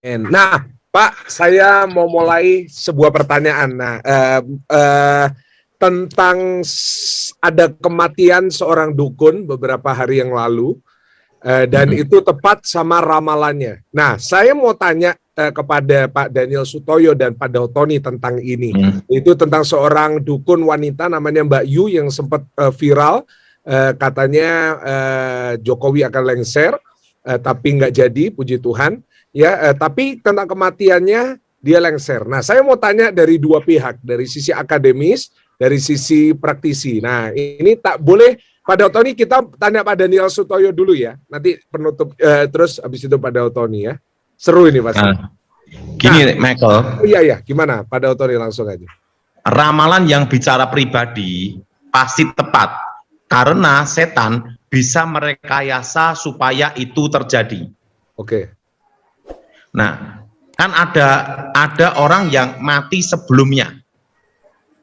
Nah, Pak, saya mau mulai sebuah pertanyaan. Nah, tentang ada kematian seorang dukun beberapa hari yang lalu, dan itu tepat sama ramalannya. Nah, saya mau tanya kepada Pak Daniel Sutoyo dan Pak Dautoni tentang ini. Itu tentang seorang dukun wanita namanya Mbak Yu yang sempat viral, katanya Jokowi akan lengser, tapi nggak jadi, puji Tuhan. Ya, tapi tentang kematiannya dia lengser. Nah, saya mau tanya dari dua pihak, dari sisi akademis, dari sisi praktisi. Nah, ini tak boleh Pak Dautoni, kita tanya Pak Daniel Sutoyo dulu ya. Nanti penutup terus habis itu Pak Dautoni ya. Seru ini pasti. Gini, Michael. Iya, gimana Pak Dautoni, langsung aja. Ramalan yang bicara pribadi pasti tepat karena setan bisa merekayasa supaya itu terjadi. Oke. Nah, kan ada orang yang mati sebelumnya.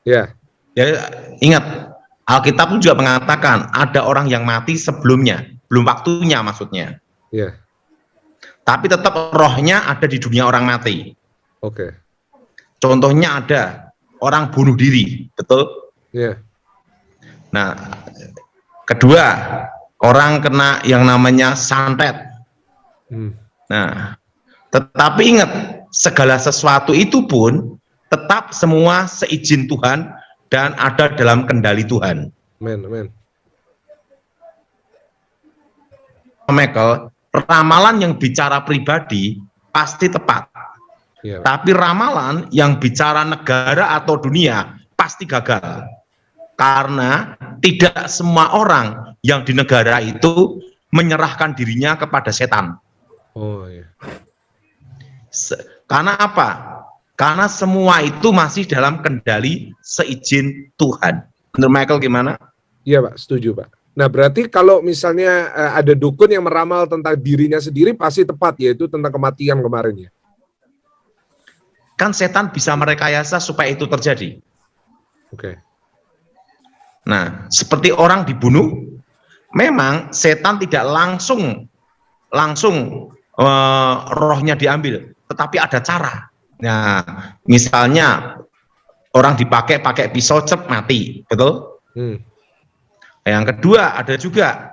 Ya. Ya, ingat, Alkitab pun juga mengatakan ada orang yang mati sebelumnya, belum waktunya maksudnya. Ya. Tapi tetap rohnya ada di dunia orang mati. Oke. Contohnya ada orang bunuh diri, betul? Ya. Nah, kedua, orang kena yang namanya santet. Nah, tetapi ingat, segala sesuatu itu pun tetap semua seizin Tuhan dan ada dalam kendali Tuhan. Amen. Michael, ramalan yang bicara pribadi pasti tepat. Ya. Tapi ramalan yang bicara negara atau dunia pasti gagal. Karena tidak semua orang yang di negara itu menyerahkan dirinya kepada setan. Oh iya. Karena apa? Karena semua itu masih dalam kendali seizin Tuhan. Menurut Michael gimana? Iya Pak, setuju Pak. Nah berarti kalau misalnya ada dukun yang meramal tentang dirinya sendiri pasti tepat, yaitu tentang kematian kemarin ya. Kan setan bisa merekayasa supaya itu terjadi. Oke. Nah, seperti orang dibunuh, memang setan tidak langsung rohnya diambil, tetapi ada cara. Nah, misalnya orang pakai pisau, cep, mati, betul? Yang kedua, ada juga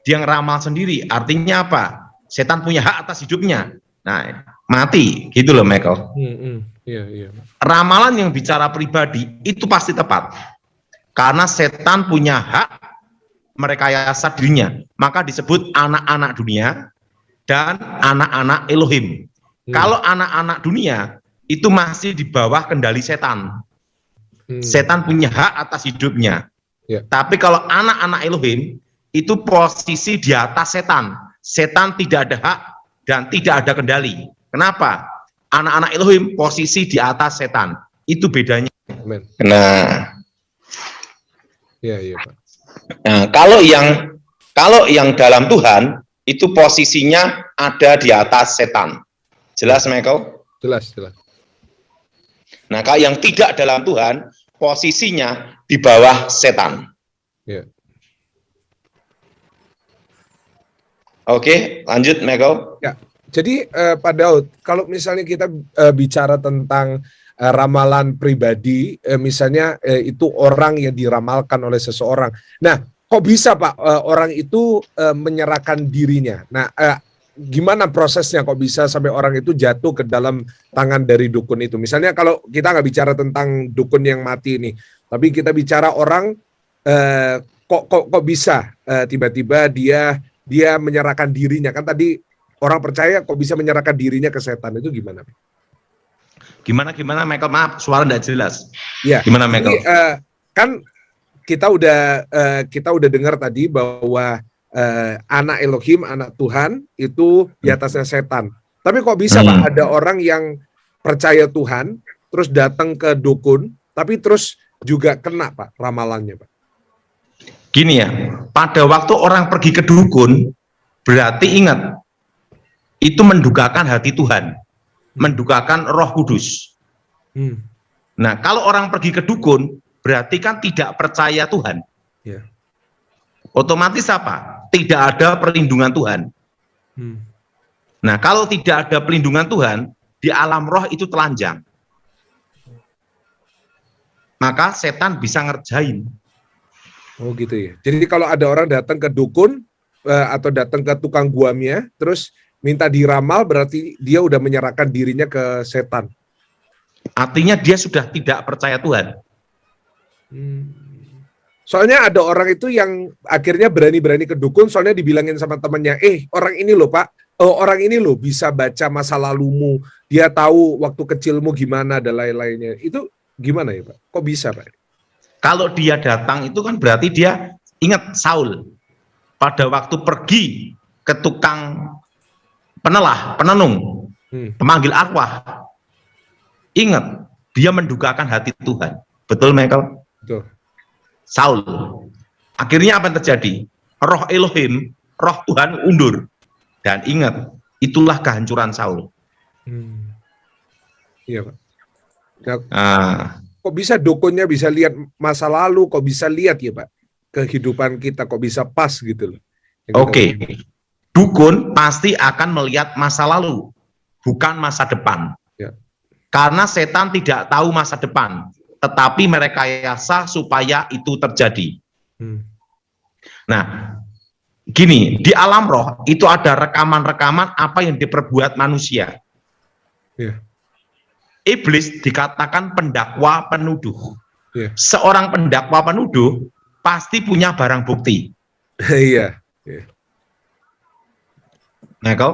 dia ngeramal sendiri, artinya apa? Setan punya hak atas hidupnya. Nah, mati, gitu loh Michael. Iya. Ramalan yang bicara pribadi itu pasti tepat, karena setan punya hak merekayasa dirinya, maka disebut anak-anak dunia dan anak-anak Elohim. Kalau anak-anak dunia itu masih di bawah kendali setan. Setan punya hak atas hidupnya. Tapi kalau anak-anak Elohim itu posisi di atas setan. Setan tidak ada hak dan tidak ada kendali. Kenapa? Anak-anak Elohim posisi di atas setan. Itu bedanya. Nah, iya Pak. Nah, kalau yang dalam Tuhan itu posisinya ada di atas setan. Jelas, Michael? Jelas. Nah, kalau yang tidak dalam Tuhan, posisinya di bawah setan. Ya. Oke, lanjut, Michael. Ya. Jadi, Pak Daud, kalau misalnya kita bicara tentang ramalan pribadi, misalnya itu orang yang diramalkan oleh seseorang. Nah, kok bisa Pak orang itu menyerahkan dirinya? Nah, gimana prosesnya kok bisa sampai orang itu jatuh ke dalam tangan dari dukun itu? Misalnya kalau kita nggak bicara tentang dukun yang mati ini, tapi kita bicara orang kok bisa tiba-tiba dia menyerahkan dirinya. Kan tadi orang percaya kok bisa menyerahkan dirinya ke setan, itu gimana? Gimana Michael? Maaf, suara nggak jelas. Ya. Gimana Michael? Jadi, kan kita udah dengar tadi bahwa anak Elohim, anak Tuhan itu di atasnya setan. Tapi kok bisa Pak ada orang yang percaya Tuhan terus datang ke dukun tapi terus juga kena Pak ramalannya Pak? Gini ya, pada waktu orang pergi ke dukun berarti ingat itu mendukakan hati Tuhan, mendukakan Roh Kudus. Nah, kalau orang pergi ke dukun berarti kan tidak percaya Tuhan. Yeah. Otomatis apa? Tidak ada perlindungan Tuhan. Nah, kalau tidak ada pelindungan Tuhan, di alam roh itu telanjang. Maka setan bisa ngerjain. Oh gitu ya. Jadi kalau ada orang datang ke dukun atau datang ke tukang guamnya, terus minta diramal, berarti dia udah menyerahkan dirinya ke setan. Artinya dia sudah tidak percaya Tuhan. Soalnya ada orang itu yang akhirnya berani-berani ke dukun, soalnya dibilangin sama temannya, orang ini loh Pak, orang ini loh bisa baca masa lalumu, dia tahu waktu kecilmu gimana dan lain-lainnya. Itu gimana ya Pak? Kok bisa Pak? Kalau dia datang itu kan berarti dia ingat Saul pada waktu pergi ke tukang penenung, pemanggil arwah. Ingat, dia mendugakan hati Tuhan. Betul Michael? Betul. Saul. Akhirnya apa yang terjadi? Roh Elohim, roh Tuhan undur. Dan ingat, itulah kehancuran Saul. Iya Pak. Nah, kok bisa dukunnya bisa lihat masa lalu, kok bisa lihat ya Pak kehidupan kita, kok bisa pas gitu loh. Oke. Dukun pasti akan melihat masa lalu, bukan masa depan. Ya. Karena setan tidak tahu masa depan, tetapi merekayasa supaya itu terjadi. Nah, gini, di alam roh itu ada rekaman-rekaman apa yang diperbuat manusia. Ya. Iblis dikatakan pendakwa penuduh. Ya. Seorang pendakwa penuduh pasti punya barang bukti. Iya. Ya. Michael?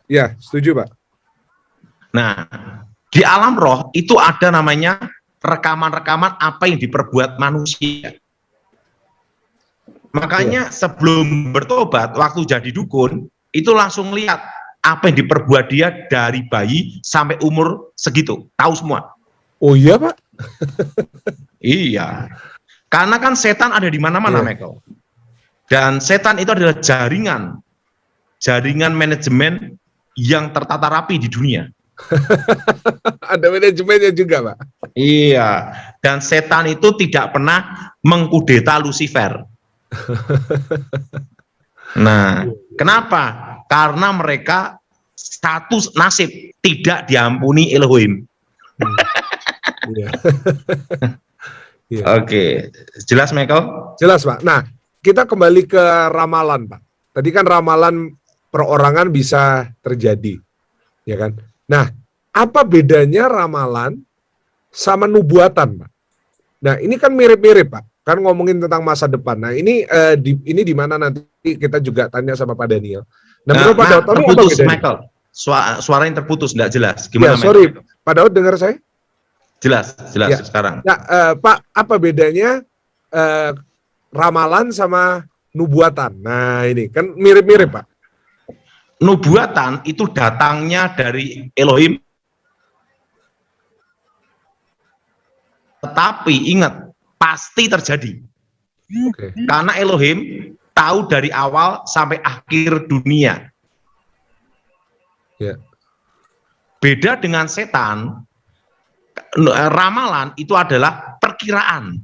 Ya, setuju Pak. Nah, di alam roh itu ada namanya rekaman-rekaman apa yang diperbuat manusia. Makanya sebelum bertobat, waktu jadi dukun, itu langsung lihat apa yang diperbuat dia dari bayi sampai umur segitu. Tahu semua. Oh iya Pak? Iya. Karena kan setan ada di mana-mana, Michael. Dan setan itu adalah jaringan manajemen yang tertata rapi di dunia. Ada manajemennya juga Pak? Iya. Dan setan itu tidak pernah mengkudeta Lucifer. Nah, kenapa? Karena mereka status nasib tidak diampuni Elohim. Oke, jelas Michael? Jelas Pak. Nah, kita kembali ke ramalan Pak. Tadi kan ramalan perorangan bisa terjadi, ya kan? Nah, apa bedanya ramalan sama nubuatan Pak? Nah, ini kan mirip-mirip Pak. Kan ngomongin tentang masa depan. Nah, ini di mana nanti kita juga tanya sama Pak Daniel. Nah, menurut Pak Daud, terputus Michael. Suaranya terputus, enggak jelas. Gimana? Ya, sorry, Pak Daud dengar saya? Jelas ya. Sekarang. Nah, Pak, apa bedanya ramalan sama nubuatan? Nah, ini kan mirip-mirip Pak. Nubuatan itu datangnya dari Elohim. Tetapi ingat, pasti terjadi. Karena Elohim tahu dari awal sampai akhir dunia. Ya. Beda dengan setan, ramalan itu adalah perkiraan.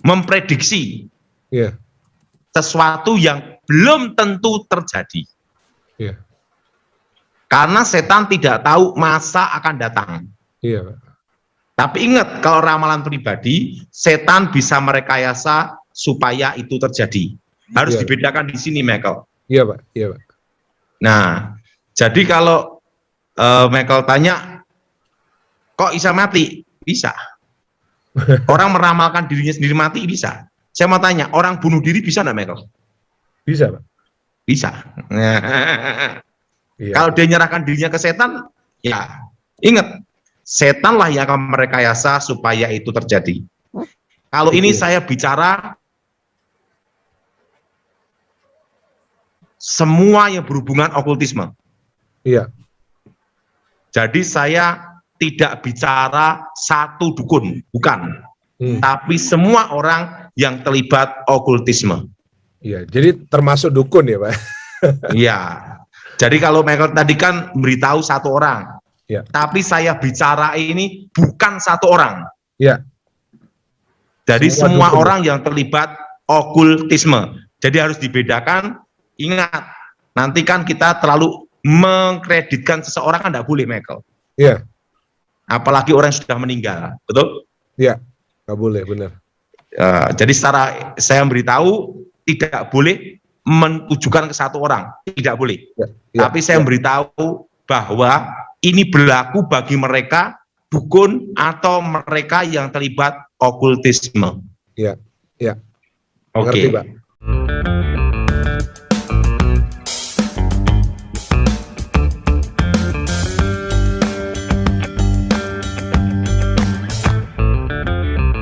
Memprediksi sesuatu yang belum tentu terjadi. Karena setan tidak tahu masa akan datang. Tapi ingat, kalau ramalan pribadi, setan bisa merekayasa supaya itu terjadi. Harus dibedakan di sini, Michael. Iya, Pak. Iya, Pak. Nah, jadi kalau Michael tanya, kok bisa mati? Bisa. Orang meramalkan dirinya sendiri mati, bisa. Saya mau tanya, orang bunuh diri bisa nggak, Michael? Bisa, Pak. Bisa. Kalau dia nyerahkan dirinya ke setan, ya ingat, setanlah yang akan merekayasa supaya itu terjadi. Kalau ini saya bicara semua yang berhubungan okultisme. Iya. Jadi saya tidak bicara satu dukun, bukan. Tapi semua orang yang terlibat okultisme. Iya, jadi termasuk dukun ya, Pak? Iya. Jadi kalau Michael tadi kan beritahu satu orang. Ya. Tapi saya bicara ini bukan satu orang. Ya. Jadi semua orang yang terlibat okultisme. Jadi harus dibedakan. Ingat, Nanti kan kita terlalu mengkreditkan seseorang kan tidak boleh, Michael. Iya. Apalagi orang yang sudah meninggal, betul? Iya, nggak boleh, benar. Jadi secara saya memberitahu tidak boleh mentujukan ke satu orang, tidak boleh. Tapi saya memberitahu bahwa ini berlaku bagi mereka dukun atau mereka yang terlibat okultisme. Iya, iya. Oke. Ngerti, Pak.